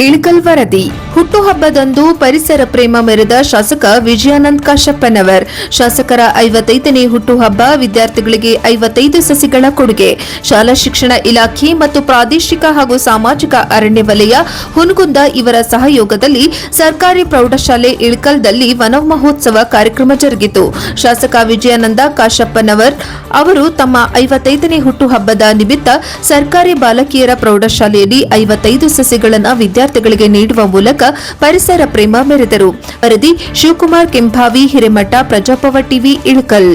ಇಳಕಲ್ ವರದಿ. ಹುಟ್ಟುಹಬ್ಬದಂದು ಪರಿಸರ ಪ್ರೇಮ ಮೆರೆದ ಶಾಸಕ ವಿಜಯಾನಂದ್ ಕಾಶಪ್ಪನವರ್. ಶಾಸಕರ 55ನೇ ಹುಟ್ಟುಹಬ್ಬ, ವಿದ್ಯಾರ್ಥಿಗಳಿಗೆ 55 ಸಸಿಗಳ ಕೊಡುಗೆ. ಶಾಲಾ ಶಿಕ್ಷಣ ಇಲಾಖೆ ಮತ್ತು ಪ್ರಾದೇಶಿಕ ಹಾಗೂ ಸಾಮಾಜಿಕ ಅರಣ್ಯ ವಲಯ ಹುನಗುಂದ ಇವರ ಸಹಯೋಗದಲ್ಲಿ ಸರ್ಕಾರಿ ಪ್ರೌಢಶಾಲೆ ಇಳಕಲ್ದಲ್ಲಿ ವನ ಮಹೋತ್ಸವ ಕಾರ್ಯಕ್ರಮ ಜರುಗಿತು. ಶಾಸಕ ವಿಜಯಾನಂದ ಕಾಶಪ್ಪನವರ್ ಅವರು ತಮ್ಮ 55ನೇ ಹುಟ್ಟುಹಬ್ಬದ ನಿಮಿತ್ತ ಸರ್ಕಾರಿ ಬಾಲಕಿಯರ ಪ್ರೌಢಶಾಲೆಯಲ್ಲಿ 55 ಸಸಿಗಳನ್ನು ವಿದ್ಯಾರ್ಥಿಗಳಿಗೆ ನೀಡುವ ಮೂಲಕ ಪರಿಸರ ಪ್ರೇಮ ಮೆರೆದರು. ವರದಿ ಶಿವಕುಮಾರ್ ಕೆಂಭಾವಿ, ಹಿರೇಮಠ, ಪ್ರಜಾಪವ ಟಿವಿ, ಇಳಕಲ್.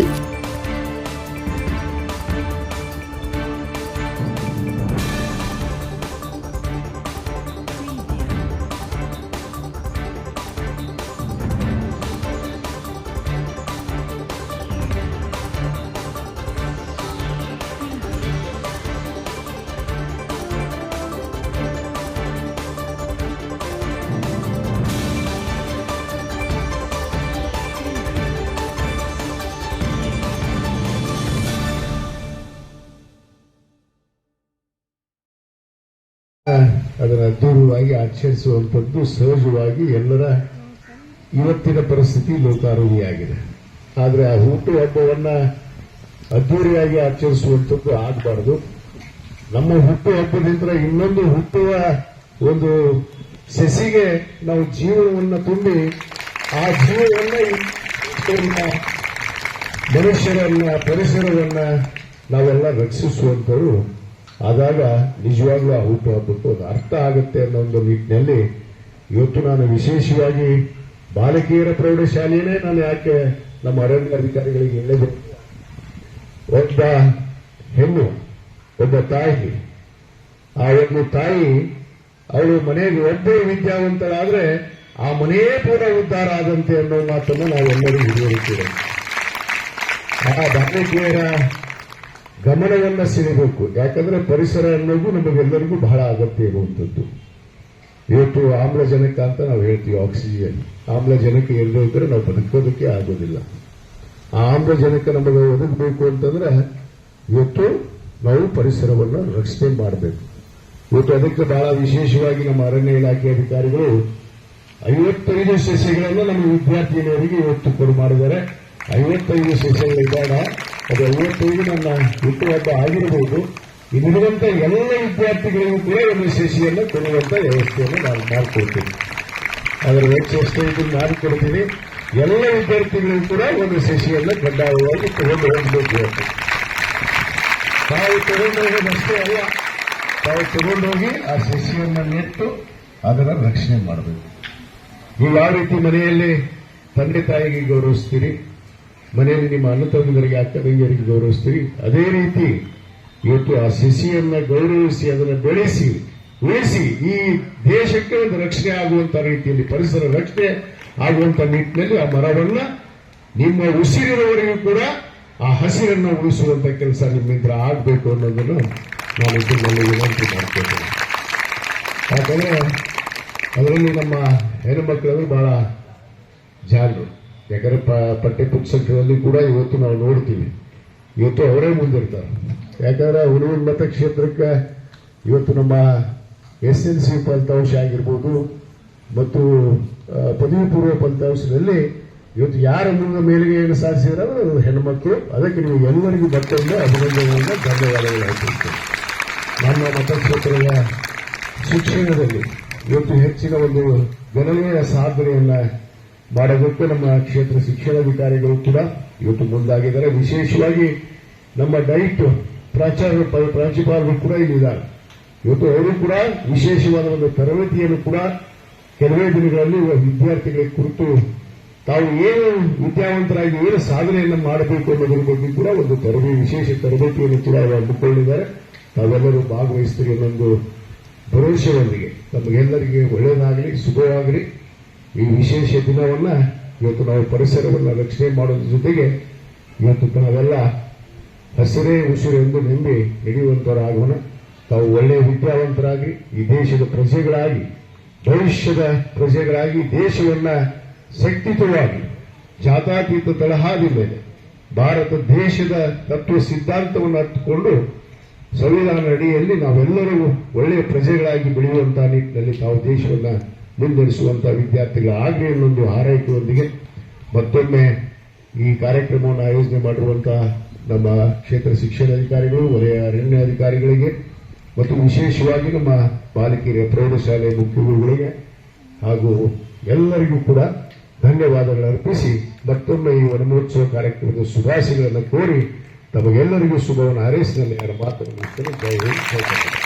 ಅದನ್ನು ಅದ್ದೂರವಾಗಿ ಆಚರಿಸುವಂಥದ್ದು ಸಹಜವಾಗಿ ಎಲ್ಲರ ಇವತ್ತಿನ ಪರಿಸ್ಥಿತಿ ಲೋಕಾರೂಢಿಯಾಗಿದೆ. ಆದರೆ ಆ ಹುಟ್ಟುಹಬ್ಬವನ್ನ ಅದ್ದೂರಿಯಾಗಿ ಆಚರಿಸುವಂಥದ್ದು ಆಗಬಾರದು. ನಮ್ಮ ಹುಟ್ಟುಹಬ್ಬದಿಂದ ಇನ್ನೊಂದು ಹುಟ್ಟುವ ಒಂದು ಸಸಿಗೆ ನಾವು ಜೀವನವನ್ನು ತುಂಬಿ ಆ ಜೀವವನ್ನ ಮನುಷ್ಯರನ್ನ, ಪರಿಸರವನ್ನ ನಾವೆಲ್ಲ ರಕ್ಷಿಸುವಂಥವ್ರು ಆದಾಗ ನಿಜವಾಗ್ಲೂ ಆ ಹುಟ್ಟುಹಬ್ಬಕ್ಕೆ ಒಂದು ಅರ್ಥ ಆಗುತ್ತೆ ಅನ್ನೋ ಒಂದು ನಿಟ್ಟಿನಲ್ಲಿ ಇವತ್ತು ನಾನು ವಿಶೇಷವಾಗಿ ಬಾಲಕಿಯರ ಪ್ರೌಢಶಾಲೆಯೇ ನಾನು ಯಾಕೆ ನಮ್ಮ ಅರಣ್ಯಾಧಿಕಾರಿಗಳಿಗೆ ಹೇಳಬೇಕು. ಒಬ್ಬ ಹೆಣ್ಣು, ಒಬ್ಬ ತಾಯಿ, ಆ ಒಂದು ತಾಯಿ ಅವಳು ಮನೆಗೆ ಒಬ್ಬೇ ವಿದ್ಯಾವಂತರಾದ್ರೆ ಆ ಮನೆಯೇ ಪೂರ ಉದ್ಧಾರ ಆದಂತೆ ಅನ್ನೋ ಮಾತನ್ನು ನಾವೆಲ್ಲರೂ ಹಿಡಿಯುತ್ತೇವೆ. ಆ ಬಾಲಕಿಯರ ಗಮನವನ್ನ ಸೆಳೆಯಬೇಕು. ಯಾಕಂದ್ರೆ ಪರಿಸರ ಅನ್ನೋದು ನಮಗೆಲ್ಲರಿಗೂ ಬಹಳ ಅಗತ್ಯ ಇರುವಂಥದ್ದು. ಇವತ್ತು ಆಮ್ಲಜನಕ ಅಂತ ನಾವು ಹೇಳ್ತೀವಿ, ಆಕ್ಸಿಜನ್. ಆಮ್ಲಜನಕ ಎಲ್ಲರೂ ಇದ್ರೆ ನಾವು ಬದುಕೋದಕ್ಕೆ ಆಗೋದಿಲ್ಲ. ಆ ಆಮ್ಲಜನಕ ನಮಗೆ ಒದಗಬೇಕು ಅಂತಂದ್ರೆ ಇವತ್ತು ನಾವು ಪರಿಸರವನ್ನು ರಕ್ಷಣೆ ಮಾಡಬೇಕು. ಇವತ್ತು ಅದಕ್ಕೆ ಬಹಳ ವಿಶೇಷವಾಗಿ ನಮ್ಮ ಅರಣ್ಯ ಇಲಾಖೆ ಅಧಿಕಾರಿಗಳು 55 ಸಸ್ಯಗಳನ್ನು ನಮ್ಮ ವಿದ್ಯಾರ್ಥಿನಿಯರಿಗೆ ಇವತ್ತು ಕೊಡು ಮಾಡಿದ್ದಾರೆ. 55 ಸಸ್ಯಗಳಿದ್ದಾಗ ಅದು 55 ನನ್ನ ಹುಟ್ಟುಹಬ್ಬ ಆಗಿರಬಹುದು. ಇಲ್ಲಿರುವಂತ ಎಲ್ಲ ವಿದ್ಯಾರ್ಥಿಗಳಿಗೂ ಕೂಡ ಒಂದು ಸಸಿಯನ್ನು ಕೊಡುವಂತ ವ್ಯವಸ್ಥೆಯನ್ನು ನಾನು ಮಾಡಿಕೊಡ್ತೀನಿ. ಅದರ ವೆಚ್ಚ ಎಷ್ಟು ಇದನ್ನು ನಾನು ಕೊಡ್ತೀನಿ. ಎಲ್ಲ ವಿದ್ಯಾರ್ಥಿಗಳಿಗೂ ಕೂಡ ಒಂದು ಸಸಿಯನ್ನು ಕಡ್ಡಾಯವಾಗಿ ತಗೊಂಡು ಹೋಗಬೇಕು. ತಾವು ತಗೊಂಡು ಹೋಗೋದಷ್ಟೇ ಅಲ್ಲ, ತಾವು ತಗೊಂಡೋಗಿ ಆ ಸಸಿಯನ್ನು ನೆಟ್ಟು ಅದರ ರಕ್ಷಣೆ ಮಾಡಬೇಕು. ನೀವು ಯಾವ ರೀತಿ ಮನೆಯಲ್ಲಿ ತಂದೆ ತಾಯಿಗೆ ಗೌರವಿಸ್ತೀರಿ, ಮನೆಯಲ್ಲಿ ನಿಮ್ಮ ಅಣ್ಣ ತಮ್ಮಂದರಿಗೆ, ಅಕ್ಕ ತಂಗಿಯರಿಗೆ ಗೌರವಿಸ್ತೀರಿ, ಅದೇ ರೀತಿ ಇವತ್ತು ಆ ಸಸಿಯನ್ನ ಗೌರವಿಸಿ ಅದನ್ನು ಬೆಳೆಸಿ ಉಳಿಸಿ ಈ ದೇಶಕ್ಕೆ ಒಂದು ರಕ್ಷಣೆ ಆಗುವಂತ ರೀತಿಯಲ್ಲಿ, ಪರಿಸರ ರಕ್ಷಣೆ ಆಗುವಂತ ನಿಟ್ಟಿನಲ್ಲಿ ಆ ಮರವನ್ನ ನಿಮ್ಮ ಉಸಿರಿನವರೆಗೂ ಕೂಡ ಆ ಹಸಿರನ್ನು ಉಳಿಸುವಂತ ಕೆಲಸ ನಿಮ್ಮಿಂದ ಆಗಬೇಕು ಅನ್ನೋದನ್ನು ನಾನು ಇದರಲ್ಲಿ ವಿನಂತಿ ಮಾಡ್ತೇನೆ. ಯಾಕಂದ್ರೆ ಅದರಲ್ಲಿ ನಮ್ಮ ಹೆಣ್ಣುಮಕ್ಕಳು ಬಹಳ ಜಾಗರು. ಯಾಕಂದ್ರೆ ಪಠ್ಯ ಪುಸ್ತಕಗಳಲ್ಲಿ ಕೂಡ ಇವತ್ತು ನಾವು ನೋಡ್ತೀವಿ, ಇವತ್ತು ಅವರೇ ಮುಂದಿರ್ತಾರೆ. ಯಾಕಂದ್ರೆ ಹುನಗುಂದ ಮತಕ್ಷೇತ್ರಕ್ಕೆ ಇವತ್ತು ನಮ್ಮ SLC ಫಲಿತಾಂಶ ಆಗಿರ್ಬೋದು ಮತ್ತು ಪದವಿ ಪೂರ್ವ ಫಲಿತಾಂಶದಲ್ಲಿ ಇವತ್ತು ಯಾರ ಮುಂದೆ ಮೇಲುಗೈಯನ್ನು ಸಾಧಿಸಿದ್ರೆ ಅದು ಹೆಣ್ಣುಮಕ್ಕಳು. ಅದಕ್ಕೆ ನೀವು ಎಲ್ಲರಿಗೂ ಮತ್ತೊಂದು ಅಭಿನಂದನೆಯಿಂದ ಧನ್ಯವಾದಗಳು ಹೇಳ್ತಿರ್ತೇವೆ. ನಮ್ಮ ಮತಕ್ಷೇತ್ರದ ಶಿಕ್ಷಣದಲ್ಲಿ ಇವತ್ತು ಹೆಚ್ಚಿನ ಒಂದು ಗಣನೀಯ ಸಾಧನೆಯನ್ನ ಮಾಡೋದಕ್ಕೆ ನಮ್ಮ ಕ್ಷೇತ್ರ ಶಿಕ್ಷಣಾಧಿಕಾರಿಗಳು ಕೂಡ ಇವತ್ತು ಮುಂದಾಗಿದ್ದಾರೆ. ವಿಶೇಷವಾಗಿ ನಮ್ಮ ಡೈಟ್ ಪ್ರಾಂಶುಪಾಲರು ಕೂಡ ಇಲ್ಲಿದ್ದಾರೆ. ಇವತ್ತು ಅವರು ಕೂಡ ವಿಶೇಷವಾದ ಒಂದು ತರಬೇತಿಯನ್ನು ಕೂಡ ಕೆಲವೇ ದಿನಗಳಲ್ಲಿ ವಿದ್ಯಾರ್ಥಿಗಳಿಗೆ ಕುರಿತು ತಾವು ಏನು ವಿದ್ಯಾವಂತರಾಗಿ ಏನು ಸಾಧನೆಯನ್ನು ಮಾಡಬೇಕು ಅನ್ನೋದ್ರ ಬಗ್ಗೆ ಕೂಡ ಒಂದು ವಿಶೇಷ ತರಬೇತಿಯನ್ನು ಕೂಡ ಹಮ್ಮಿಕೊಂಡಿದ್ದಾರೆ. ತಾವೆಲ್ಲರೂ ಭಾಗವಹಿಸ್ತೀರಿ ಅನ್ನೊಂದು ಭರವಸೆಯೊಂದಿಗೆ ನಮಗೆಲ್ಲರಿಗೆ ಒಳ್ಳೆಯದಾಗಲಿ, ಶುಭವಾಗಲಿ. ಈ ವಿಶೇಷ ದಿನವನ್ನ ಇವತ್ತು ನಾವು ಪರಿಸರವನ್ನು ರಕ್ಷಣೆ ಮಾಡೋದ್ರ ಜೊತೆಗೆ ಇವತ್ತು ನಾವೆಲ್ಲ ಹಸಿರೇ ಉಸಿರೆಂದು ನಂಬಿ ನಡೆಯುವಂತವರಾಗೋಣ. ತಾವು ಒಳ್ಳೆಯ ವಿದ್ಯಾವಂತರಾಗಿ ಈ ದೇಶದ ಪ್ರಜೆಗಳಾಗಿ, ಭವಿಷ್ಯದ ಪ್ರಜೆಗಳಾಗಿ ದೇಶವನ್ನ ಶಕ್ತಿಯುತವಾಗಿ ಜಾತ್ಯತೀತ ತಳಹಾದಿ ಮೇಲೆ ಭಾರತ ದೇಶದ ತತ್ವ ಸಿದ್ಧಾಂತವನ್ನು ಹತ್ತುಕೊಂಡು ಸಂವಿಧಾನ ಅಡಿಯಲ್ಲಿ ನಾವೆಲ್ಲರೂ ಒಳ್ಳೆಯ ಪ್ರಜೆಗಳಾಗಿ ಬೆಳೆಯುವಂತಹ ನಿಟ್ಟಿನಲ್ಲಿ ತಾವು ದೇಶವನ್ನು ಮುನ್ನಡೆಸುವಂತಹ ವಿದ್ಯಾರ್ಥಿಗಳಾಗಲಿ ಅನ್ನೊಂದು ಹಾರೈಕೆಯೊಂದಿಗೆ ಮತ್ತೊಮ್ಮೆ ಈ ಕಾರ್ಯಕ್ರಮವನ್ನು ಆಯೋಜನೆ ಮಾಡಿರುವಂತಹ ನಮ್ಮ ಕ್ಷೇತ್ರ ಶಿಕ್ಷಣಾಧಿಕಾರಿಗಳು, ವಲಯ ಅರಣ್ಯಾಧಿಕಾರಿಗಳಿಗೆ ಮತ್ತು ವಿಶೇಷವಾಗಿ ನಮ್ಮ ಬಾಲಕಿಯರ ಪ್ರೌಢಶಾಲೆ ಮುಖ್ಯ ಗುರುಗಳಿಗೆ ಹಾಗೂ ಎಲ್ಲರಿಗೂ ಕೂಡ ಧನ್ಯವಾದಗಳನ್ನು ಅರ್ಪಿಸಿ ಮತ್ತೊಮ್ಮೆ ಈ ವನಮಹೋತ್ಸವ ಕಾರ್ಯಕ್ರಮದ ಶುಭಾಶಯಗಳನ್ನು ಕೋರಿ ತಮಗೆಲ್ಲರಿಗೂ ಶುಭವನ್ನು ಹಾರೈಸಿದಲ್ಲಿ ಮಾತನ್ನು ಮುಗಿಸ್ತೇನೆ. ಜೈ ಹಿಂದ್, ಜೈ ಕರ್ನಾಟಕ.